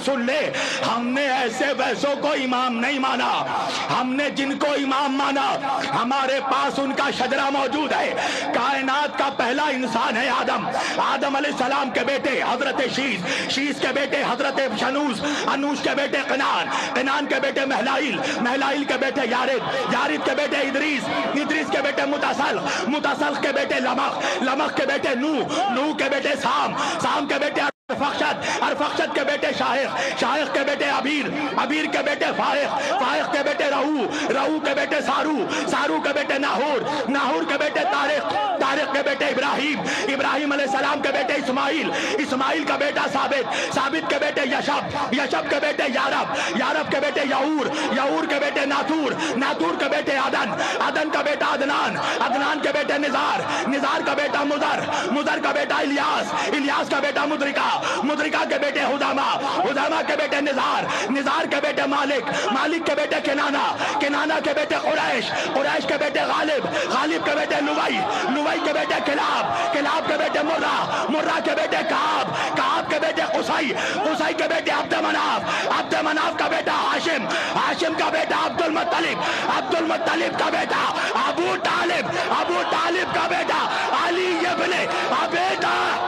سن لے، ہم نے ایسے ویسوں کو امام نہیں مانا، ہم نے جن کو امام مانا ہمارے پاس ان کا شجرہ موجود ہے۔ کائنات کا پہلا انسان ہے آدم، آدم علیہ السلام کے بیٹے حضرت شیس، شیس کے بیٹے حضرت شنوس، انوس کے بیٹے قنان، قنان کے بیٹے مہلائیل، مہلائیل کے بیٹے یارد، یارد کے بیٹے ادریس، ادریس کے بیٹے متسلخ، متسلخ کے بیٹے لمخ، لمخ کے بیٹے نوح، نوح کے بیٹے سام، سام کے بیٹے ارفخشد، ارفخشد کے بیٹے شاہق، شاہق کے بیٹے ابیر، ابیر کے بیٹے فائق، فائق کے بیٹے رہو، رہو کے بیٹے سارو، سارو کے بیٹے ناہور، ناہور کے بیٹے طارق، طارق کے بیٹے ابراہیم، ابراہیم علیہ السلام کے بیٹے اسماعیل، اسماعیل کا بیٹا ثابت، ثابت کے بیٹے یشب، یشب کے بیٹے یارب، یارب کے بیٹے یعور، یعور کے بیٹے ناتور، ناتور کے بیٹے عدن، عدن کا بیٹا عدنان، عدنان کے بیٹے نزار، نزار کا بیٹا مضر، مضر کا بیٹا الیاس، الیاس کا بیٹا مدرکہ، مدرکہ کے بیٹے حدامہ، حدامہ کے بیٹے نزار، نزار کے بیٹے مالک، مالک کے بیٹے کنانہ، کنانہ کے بیٹے قریش، قریش کے بیٹے غالب، غالب کے بیٹے لوئی، لوئی کے بیٹے کلاب، کلاب کے بیٹے مرہ، مرہ کے بیٹے کعب، کعب کے بیٹے قصی، قصی کے بیٹے عبد مناف، عبد مناف کا بیٹا ہاشم، ہاشم کا بیٹا عبد المطلب، عبد المطلب کا بیٹا ابو طالب، ابو طالب کا بیٹا علی ابن ابی طالب۔